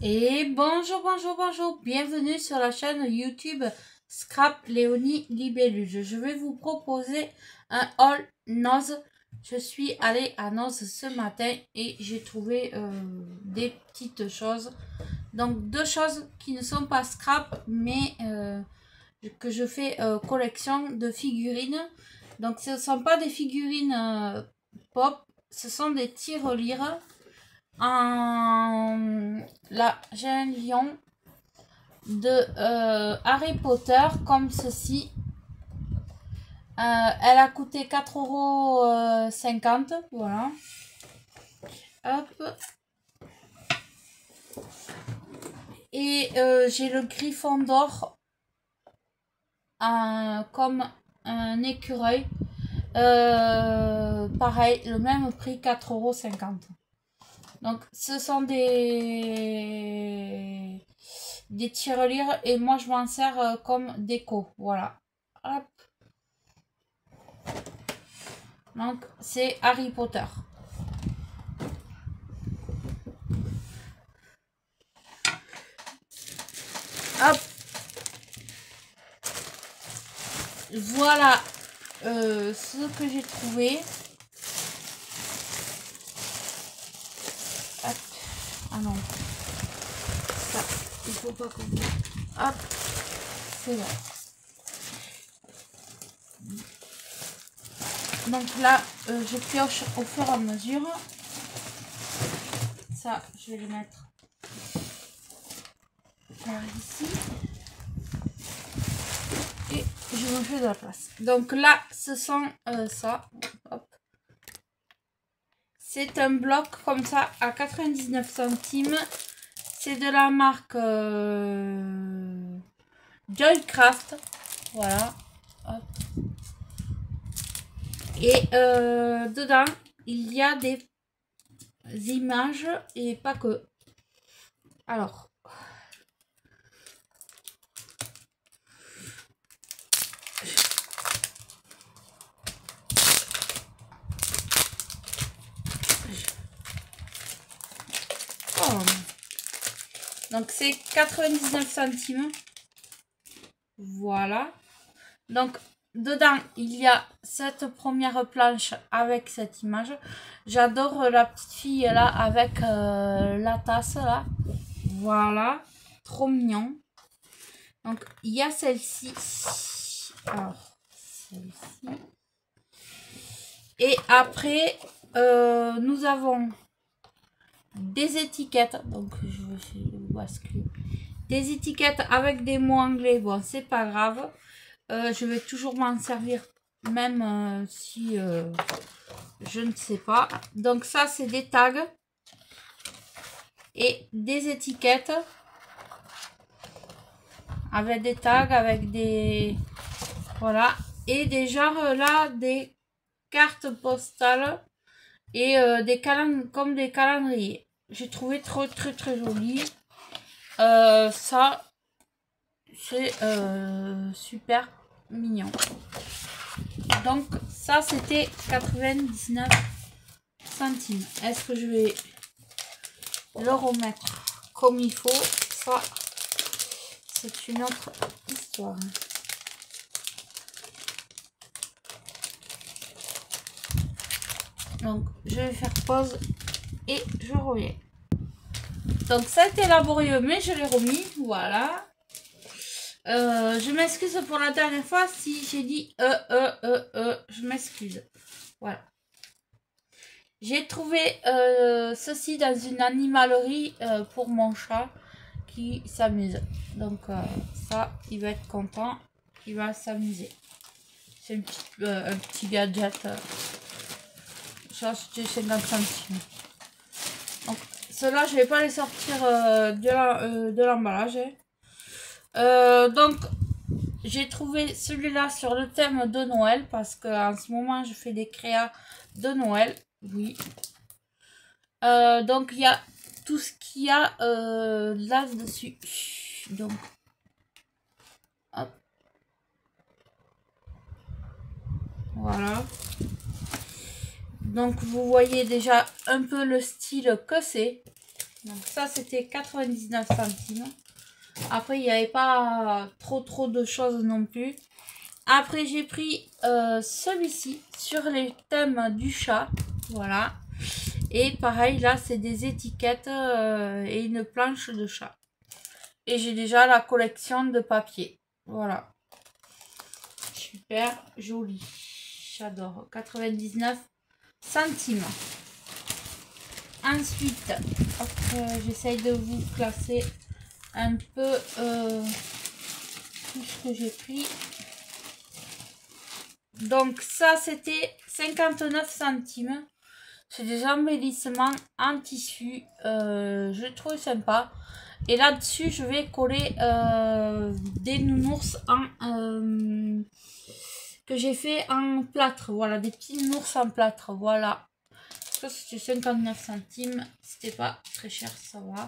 Et bonjour, bonjour, bonjour, bienvenue sur la chaîne YouTube Scrap Léonie Libelluge. Je vais vous proposer un haul Noz. Je suis allée à Noz ce matin et j'ai trouvé des petites choses. Donc deux choses qui ne sont pas scrap mais que je fais collection de figurines. Donc ce ne sont pas des figurines pop, ce sont des tirelires. Là, j'ai un lion de Harry Potter comme ceci. Elle a coûté 4,50 €. Voilà. Hop. Et j'ai le Gryffondor comme un écureuil. Pareil, le même prix, 4,50 €. Donc, ce sont des tirelires et moi, je m'en sers comme déco. Voilà. Hop. Donc, c'est Harry Potter. Hop. Voilà ce que j'ai trouvé. Hop. Ah non. Ça, il faut pas qu'on... Hop. C'est là. Donc là, je pioche au fur et à mesure. Ça, je vais le mettre ici. Et je me fais de la place. Donc là, ce sont ça. Hop. C'est un bloc comme ça à 99 centimes. C'est de la marque Joycraft. Voilà. Hop. Et dedans, il y a des images et pas que. Alors. Oh. Donc c'est 99 centimes. Voilà. Donc dedans, il y a cette première planche avec cette image. J'adore la petite fille là avec la tasse là. Voilà. Trop mignon. Donc il y a celle-ci. Alors, celle-ci. Et après, nous avons des étiquettes. Donc je vais basculer. Des étiquettes avec des mots anglais. Bon, c'est pas grave. Je vais toujours m'en servir, même si je ne sais pas. Donc ça, c'est des tags et des étiquettes avec des tags, avec des... Voilà. Et des genres là, des cartes postales et comme des calendriers. J'ai trouvé très joli. Ça, c'est super mignon. Donc ça, c'était 99 centimes. Est-ce que je vais le remettre comme il faut? Ça, c'est une autre histoire. Donc je vais faire pause et je reviens. Donc ça a été laborieux, mais je l'ai remis. Voilà. Je m'excuse pour la dernière fois si j'ai dit je m'excuse. Voilà. J'ai trouvé ceci dans une animalerie pour mon chat qui s'amuse. Donc ça, il va être content. Il va s'amuser. C'est un petit gadget. J'ai acheté 50 centimes. Donc ceux-là, je vais pas les sortir de l'emballage. Donc j'ai trouvé celui-là sur le thème de Noël parce qu'en ce moment je fais des créas de Noël. Oui. Donc il y a tout ce qu'il y a là-dessus. Donc hop. Voilà. Donc vous voyez déjà un peu le style que c'est. Donc ça, c'était 99 centimes. Après, il n'y avait pas trop de choses non plus. Après, j'ai pris celui-ci sur les thèmes du chat. Voilà. Et pareil, là, c'est des étiquettes et une planche de chat. Et j'ai déjà la collection de papier. Voilà. Super joli. J'adore. 99 centimes. Ensuite, j'essaye de vous classer un peu tout ce que j'ai pris. Donc ça, c'était 59 centimes. C'est des embellissements en tissu. Je trouve sympa. Et là-dessus, je vais coller des nounours que j'ai fait en plâtre. Voilà, des petits nounours en plâtre. Voilà. Ça, c'était 59 centimes. C'était pas très cher, ça va.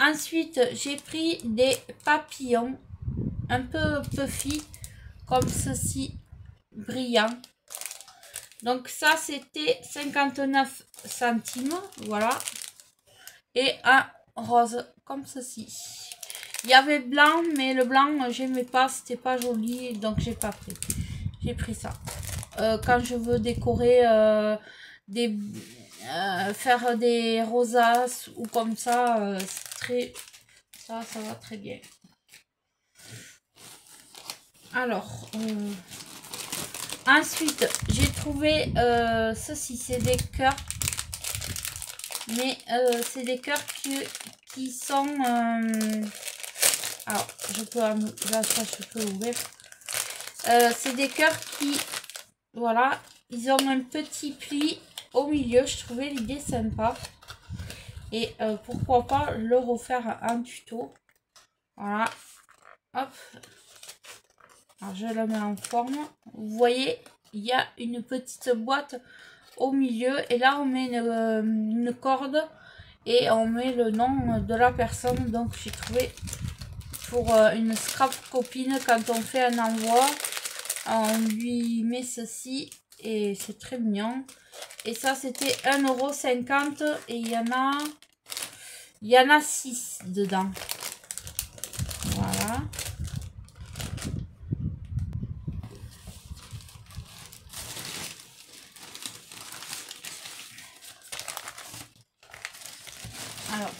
Ensuite, j'ai pris des papillons un peu puffy, comme ceci, brillant. Donc ça, c'était 59 centimes. Voilà. Et un rose, comme ceci. Il y avait blanc, mais le blanc, j'aimais pas. C'était pas joli, donc j'ai pas pris. J'ai pris ça. Quand je veux décorer faire des rosaces ou comme ça, ça va très bien. Alors, ensuite, j'ai trouvé ceci, c'est des cœurs. Mais c'est des cœurs qui sont... alors, je peux... Là, ça, je peux l'ouvrir. C'est des cœurs qui... Voilà, ils ont un petit pli au milieu. Je trouvais l'idée sympa. Et pourquoi pas le refaire en tuto. Voilà. Hop. Alors, je le mets en forme. Vous voyez, il y a une petite boîte au milieu. Et là, on met une corde. Et on met le nom de la personne. Donc, j'ai trouvé pour une scrap copine, quand on fait un envoi, on lui met ceci. Et c'est très mignon. Et ça, c'était 1,50 € et il y en a 6 dedans. Voilà. Alors.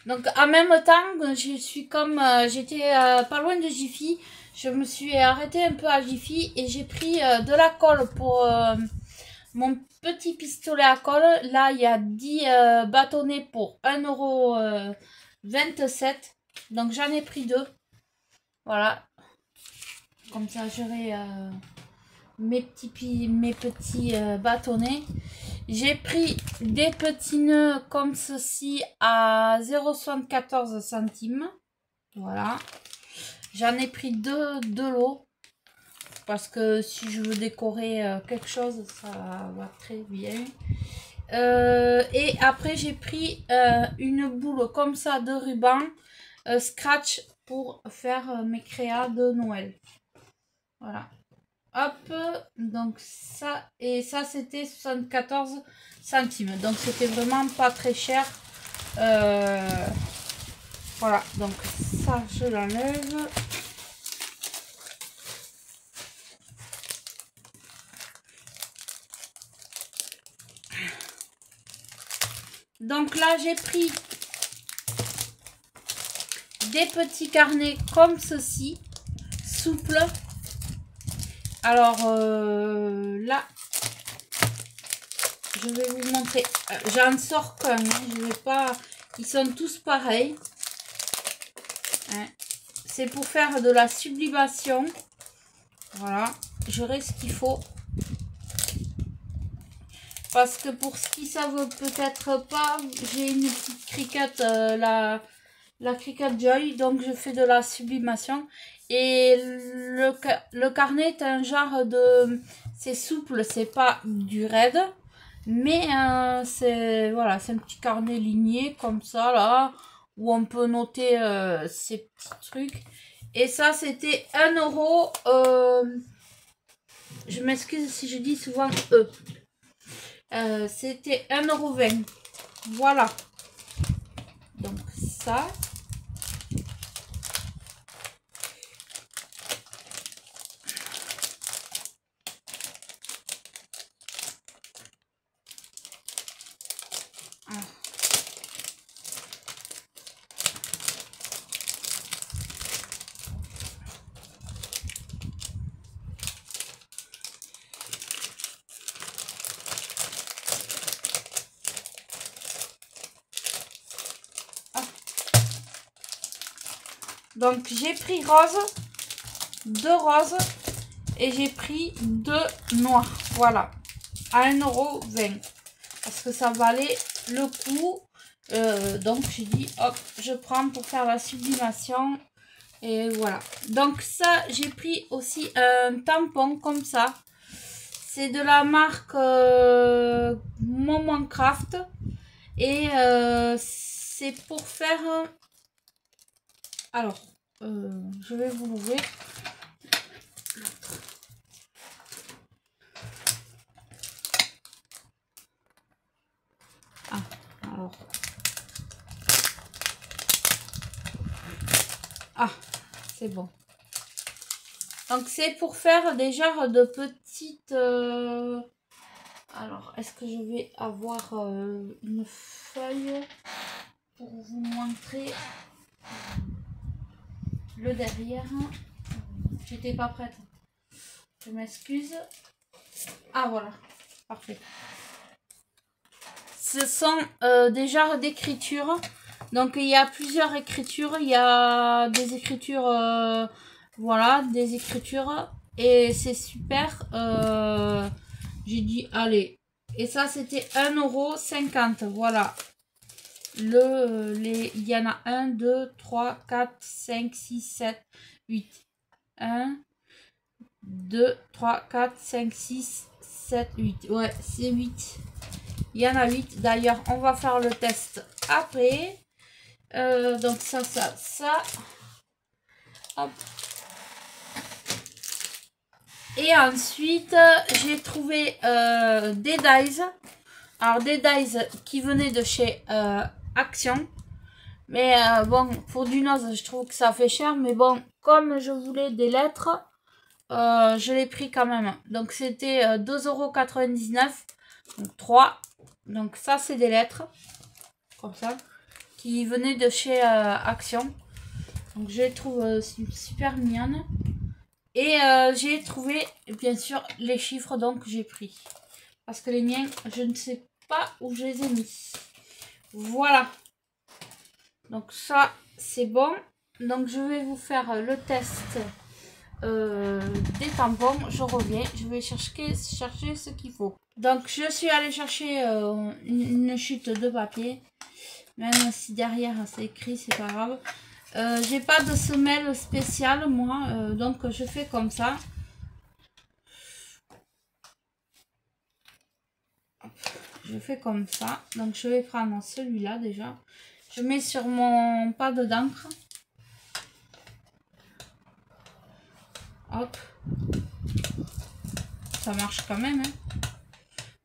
Donc, en même temps, je suis comme... j'étais pas loin de Jiffy. Je me suis arrêtée un peu à Jiffy et j'ai pris de la colle pour... mon petit pistolet à colle. Là, il y a 10 bâtonnets pour 1,27 €. Donc, j'en ai pris 2. Voilà. Comme ça, j'aurai mes petits bâtonnets. J'ai pris des petits nœuds comme ceci à 0,74 centimes. Voilà. J'en ai pris deux lots. Parce que si je veux décorer quelque chose, ça va très bien. Et après, j'ai pris une boule comme ça de ruban scratch pour faire mes créas de Noël. Voilà. Hop, donc ça, et ça c'était 74 centimes. Donc c'était vraiment pas très cher. Voilà, donc ça je l'enlève. Donc là, j'ai pris des petits carnets comme ceci, souples. Alors là, je vais vous montrer. J'en sors qu'un, hein, je vais pas. Ils sont tous pareils. Hein. C'est pour faire de la sublimation. Voilà, j'aurai ce qu'il faut. Parce que pour ce qui savent peut-être pas, j'ai une petite Cricut, la Cricut Joy, donc je fais de la sublimation. Et le carnet est un genre de... C'est souple, c'est pas du raide. Mais c'est voilà, c'est un petit carnet ligné comme ça, là, où on peut noter ces petits trucs. Et ça, c'était 1 €. Je m'excuse si je dis souvent E. C'était 1,20 €. Voilà. Donc ça. Donc j'ai pris rose, 2 roses et j'ai pris 2 noirs. Voilà, à 1,20 €. Parce que ça valait le coup. Donc j'ai dit hop, je prends pour faire la sublimation. Et voilà. Donc ça, j'ai pris aussi un tampon comme ça. C'est de la marque Momoncraft. Et c'est pour faire... Alors, je vais vous l'ouvrir. Ah, alors. Ah, c'est bon. Donc, c'est pour faire des genres de petites... Alors, est-ce que je vais avoir une feuille pour vous montrer le derrière? J'étais pas prête. Je m'excuse. Ah, voilà. Parfait. Ce sont des genres d'écriture. Donc, il y a plusieurs écritures. Il y a des écritures... voilà, des écritures. Et c'est super. J'ai dit, allez. Et ça, c'était 1,50 €. Voilà. Il y en a 1, 2, 3, 4, 5, 6, 7, 8. 1, 2, 3, 4, 5, 6, 7, 8. Ouais, c'est 8. Il y en a 8. D'ailleurs, on va faire le test après. Donc, ça. Hop. Et ensuite, j'ai trouvé des dies. Alors, des dies qui venaient de chez Action. Mais bon, pour du Nose, je trouve que ça fait cher. Mais bon, comme je voulais des lettres, je l'ai pris quand même. Donc, c'était 2,99 €. Donc, 3. Donc, ça, c'est des lettres. Comme ça. Qui venaient de chez Action. Donc, je les trouve super mignonnes. Et j'ai trouvé, bien sûr, les chiffres donc j'ai pris. Parce que les miens, je ne sais pas où je les ai mis. Voilà. Donc ça, c'est bon. Donc je vais vous faire le test des tampons. Je reviens. Je vais chercher ce qu'il faut. Donc je suis allée chercher une chute de papier. Même si derrière c'est écrit, c'est pas grave. J'ai pas de semelle spéciale moi, donc je fais comme ça. Je fais comme ça. Donc je vais prendre celui-là déjà. Je mets sur mon pad d'encre. Hop. Ça marche quand même. Hein.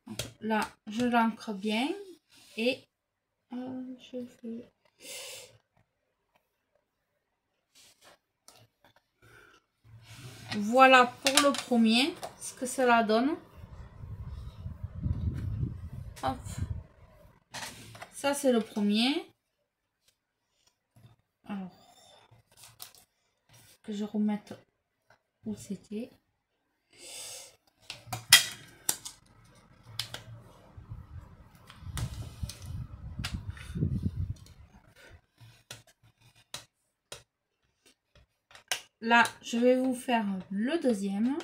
Donc, là, je l'ancre bien. Et je fais... Voilà pour le premier, ce que cela donne. Hop. Ça, c'est le premier. Alors, que je remette où c'était. Là, je vais vous faire le deuxième.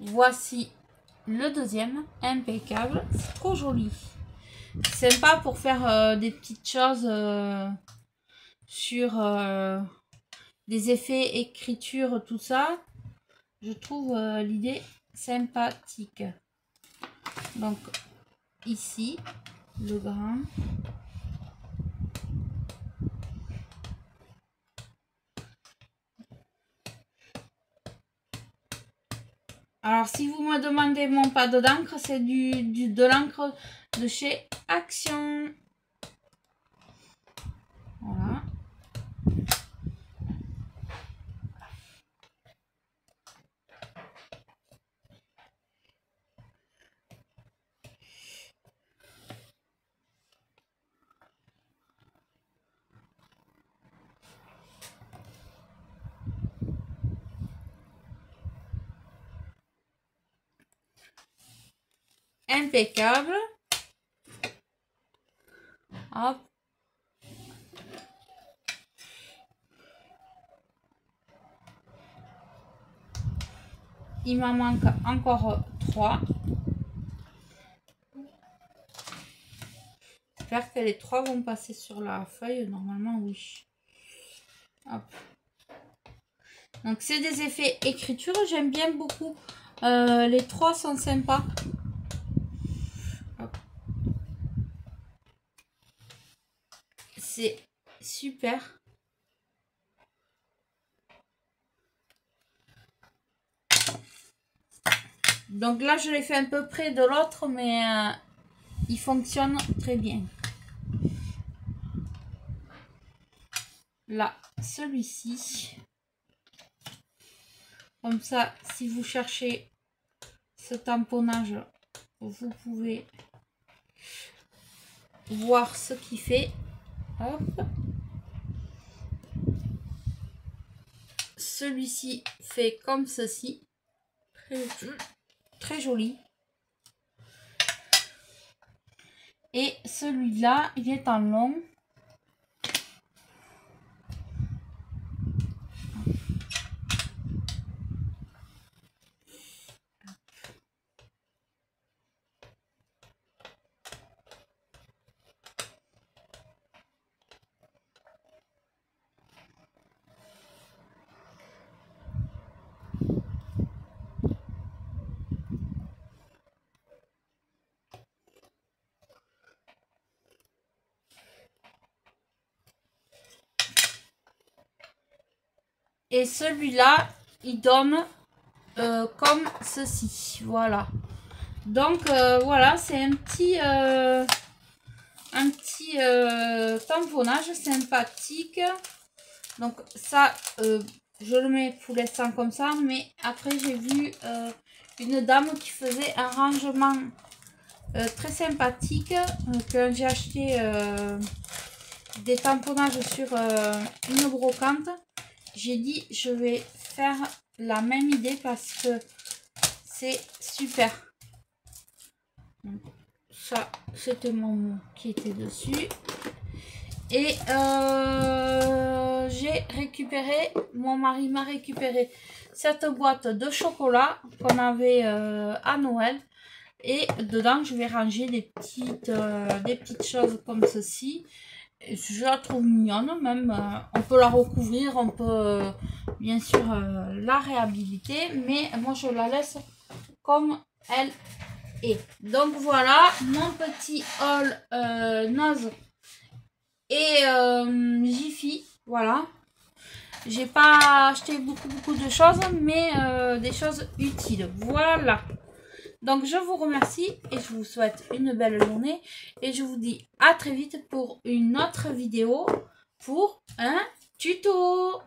Voici le deuxième, impeccable, c'est trop joli. Sympa pour faire des petites choses sur des effets, écriture, tout ça. Je trouve l'idée sympathique. Donc, ici, le grain. Alors, si vous me demandez mon pad d'encre, c'est de l'encre de chez Action. Voilà. Impeccable. Hop. Il m'en manque encore 3. J'espère que les 3 vont passer sur la feuille. Normalement, oui. Hop. Donc, c'est des effets écriture. J'aime bien beaucoup. Les 3 sont sympas. C'est super. Donc là, je l'ai fait un peu près de l'autre, mais il fonctionne très bien. Là, celui-ci. Comme ça, si vous cherchez ce tamponnage, vous pouvez voir ce qu'il fait. Hop. Celui-ci fait comme ceci. Très joli. Et celui-là, il est en long. Et celui-là, il donne comme ceci. Voilà. Donc, voilà, c'est un petit tamponnage sympathique. Donc, ça, je le mets pour l'instant comme ça. Mais après, j'ai vu une dame qui faisait un rangement très sympathique. Quand j'ai acheté des tamponnages sur une brocante. J'ai dit, je vais faire la même idée parce que c'est super. Donc, ça, c'était mon mot qui était dessus. Et j'ai récupéré, mon mari m'a récupéré cette boîte de chocolat qu'on avait à Noël. Et dedans, je vais ranger des petites choses comme ceci. Je la trouve mignonne, même on peut la recouvrir, on peut bien sûr la réhabiliter, mais moi je la laisse comme elle est. Donc voilà mon petit haul Nose et Jiffy. Voilà, j'ai pas acheté beaucoup de choses, mais des choses utiles. Voilà. Donc, je vous remercie et je vous souhaite une belle journée. Et je vous dis à très vite pour une autre vidéo pour un tuto.